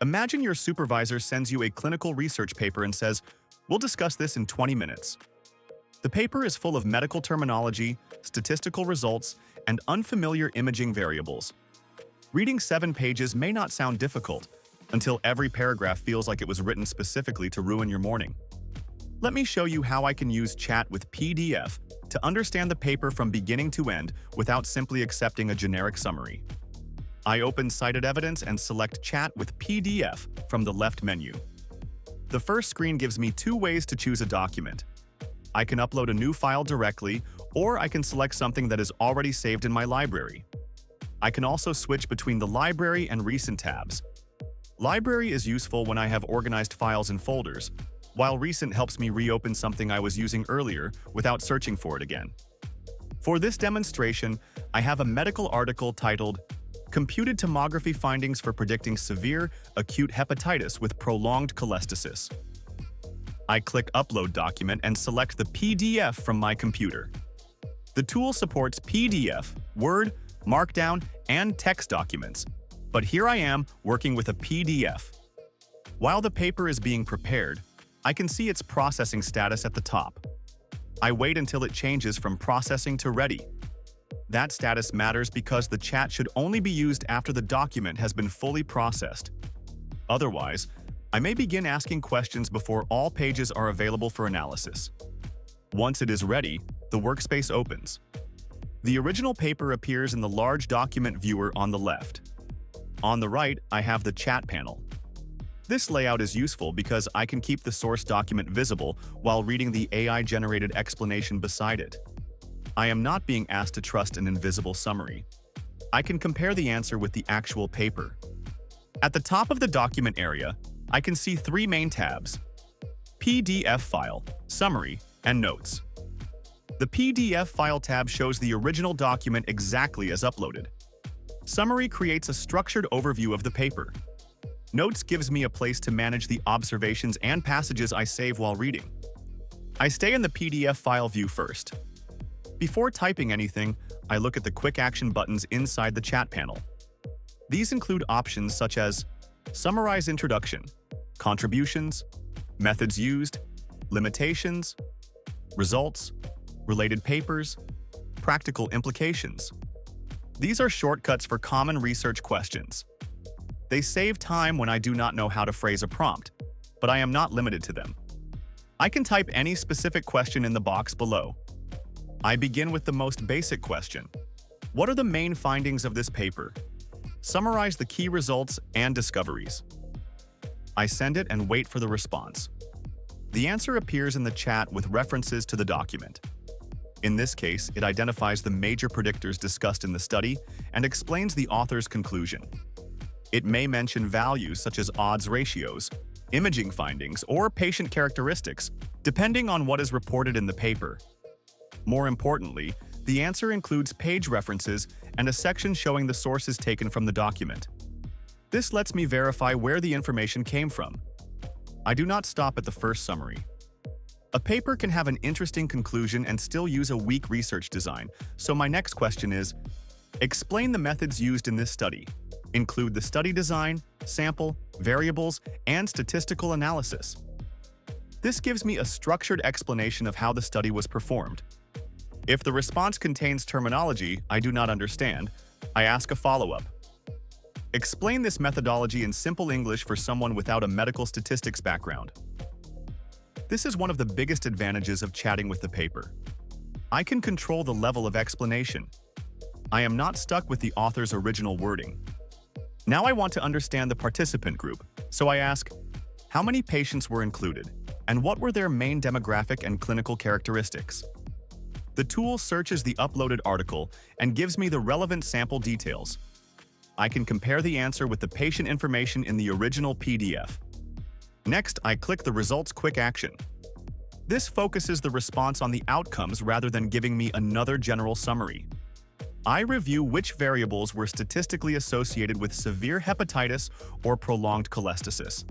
Imagine your supervisor sends you a clinical research paper and says, "We'll discuss this in 20 minutes." The paper is full of medical terminology, statistical results, and unfamiliar imaging variables. Reading 7 pages may not sound difficult until every paragraph feels like it was written specifically to ruin your morning. Let me show you how I can use chat with PDF to understand the paper from beginning to end without simply accepting a generic summary. I open CitedEvidence and select Chat with PDF from the left menu. The first screen gives me 2 ways to choose a document. I can upload a new file directly, or I can select something that is already saved in my library. I can also switch between the Library and Recent tabs. Library is useful when I have organized files in folders, while Recent helps me reopen something I was using earlier without searching for it again. For this demonstration, I have a medical article titled "Computed Tomography Findings for Predicting Severe Acute Hepatitis with Prolonged Cholestasis." I click Upload Document and select the PDF from my computer. The tool supports PDF, Word, Markdown, and text documents, but here I am working with a PDF. While the paper is being prepared, I can see its processing status at the top. I wait until it changes from processing to ready. That status matters because the chat should only be used after the document has been fully processed. Otherwise, I may begin asking questions before all pages are available for analysis. Once it is ready, the workspace opens. The original paper appears in the large document viewer on the left. On the right, I have the chat panel. This layout is useful because I can keep the source document visible while reading the AI-generated explanation beside it. I am not being asked to trust an invisible summary. I can compare the answer with the actual paper. At the top of the document area, I can see 3 main tabs: PDF file, summary, and notes. The PDF file tab shows the original document exactly as uploaded. Summary creates a structured overview of the paper. Notes gives me a place to manage the observations and passages I save while reading. I stay in the PDF file view first. Before typing anything, I look at the quick action buttons inside the chat panel. These include options such as Summarize Introduction, Contributions, Methods Used, Limitations, Results, Related Papers, Practical Implications. These are shortcuts for common research questions. They save time when I do not know how to phrase a prompt, but I am not limited to them. I can type any specific question in the box below. I begin with the most basic question. What are the main findings of this paper? Summarize the key results and discoveries. I send it and wait for the response. The answer appears in the chat with references to the document. In this case, it identifies the major predictors discussed in the study and explains the author's conclusion. It may mention values such as odds ratios, imaging findings, or patient characteristics, depending on what is reported in the paper. More importantly, the answer includes page references and a section showing the sources taken from the document. This lets me verify where the information came from. I do not stop at the first summary. A paper can have an interesting conclusion and still use a weak research design, so my next question is, explain the methods used in this study. Include the study design, sample, variables, and statistical analysis. This gives me a structured explanation of how the study was performed. If the response contains terminology I do not understand, I ask a follow-up. Explain this methodology in simple English for someone without a medical statistics background. This is one of the biggest advantages of chatting with the paper. I can control the level of explanation. I am not stuck with the author's original wording. Now I want to understand the participant group, so I ask, how many patients were included, and what were their main demographic and clinical characteristics? The tool searches the uploaded article and gives me the relevant sample details. I can compare the answer with the patient information in the original PDF. Next, I click the Results Quick Action. This focuses the response on the outcomes rather than giving me another general summary. I review which variables were statistically associated with severe hepatitis or prolonged cholestasis.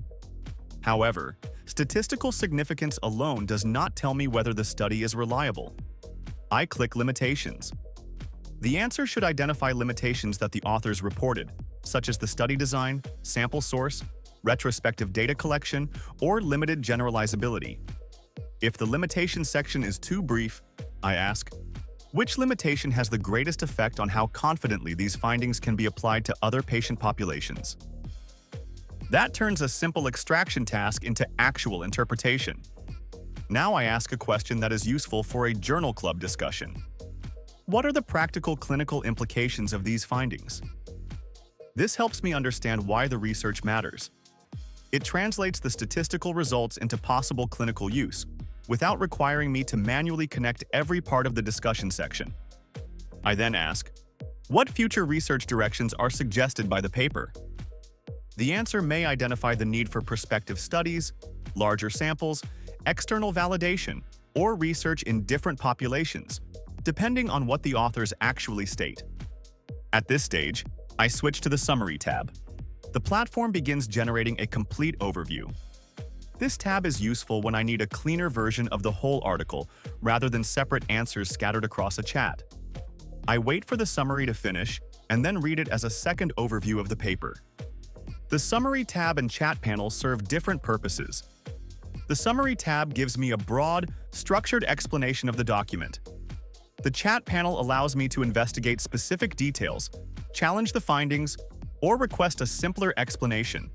However, statistical significance alone does not tell me whether the study is reliable. I click Limitations. The answer should identify limitations that the authors reported, such as the study design, sample source, retrospective data collection, or limited generalizability. If the limitation section is too brief, I ask, which limitation has the greatest effect on how confidently these findings can be applied to other patient populations? That turns a simple extraction task into actual interpretation. Now I ask a question that is useful for a journal club discussion. What are the practical clinical implications of these findings? This helps me understand why the research matters. It translates the statistical results into possible clinical use, without requiring me to manually connect every part of the discussion section. I then ask, what future research directions are suggested by the paper? The answer may identify the need for prospective studies, larger samples, external validation, or research in different populations, depending on what the authors actually state. At this stage, I switch to the Summary tab. The platform begins generating a complete overview. This tab is useful when I need a cleaner version of the whole article rather than separate answers scattered across a chat. I wait for the summary to finish and then read it as a second overview of the paper. The Summary tab and Chat panel serve different purposes. The Summary tab gives me a broad, structured explanation of the document. The Chat panel allows me to investigate specific details, challenge the findings, or request a simpler explanation.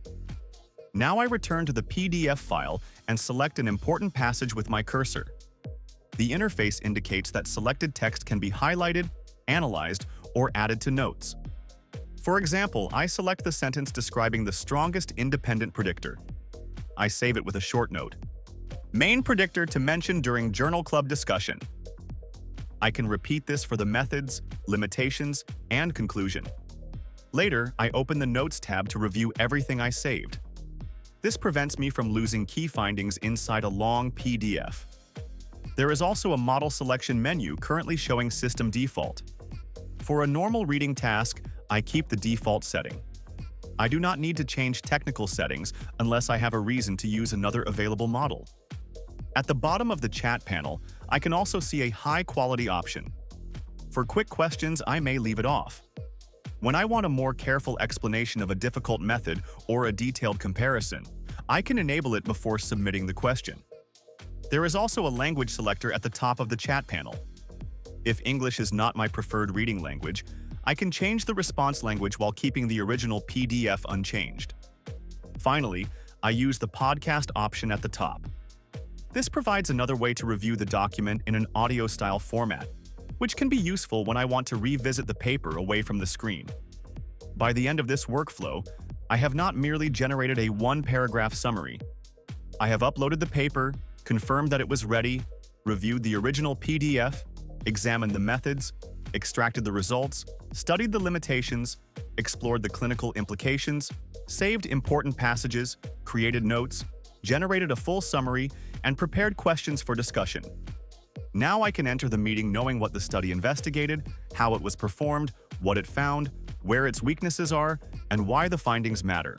Now I return to the PDF file and select an important passage with my cursor. The interface indicates that selected text can be highlighted, analyzed, or added to notes. For example, I select the sentence describing the strongest independent predictor. I save it with a short note. Main predictor to mention during journal club discussion. I can repeat this for the methods, limitations, and conclusion. Later, I open the Notes tab to review everything I saved. This prevents me from losing key findings inside a long PDF. There is also a model selection menu currently showing system default. For a normal reading task, I keep the default setting. I do not need to change technical settings unless I have a reason to use another available model. At the bottom of the Chat panel, I can also see a high-quality option. For quick questions, I may leave it off. When I want a more careful explanation of a difficult method or a detailed comparison, I can enable it before submitting the question. There is also a language selector at the top of the Chat panel. If English is not my preferred reading language, I can change the response language while keeping the original PDF unchanged. Finally, I use the podcast option at the top. This provides another way to review the document in an audio-style format, which can be useful when I want to revisit the paper away from the screen. By the end of this workflow, I have not merely generated a one-paragraph summary. I have uploaded the paper, confirmed that it was ready, reviewed the original PDF, examined the methods, extracted the results, studied the limitations, explored the clinical implications, saved important passages, created notes, generated a full summary, and prepared questions for discussion. Now I can enter the meeting knowing what the study investigated, how it was performed, what it found, where its weaknesses are, and why the findings matter.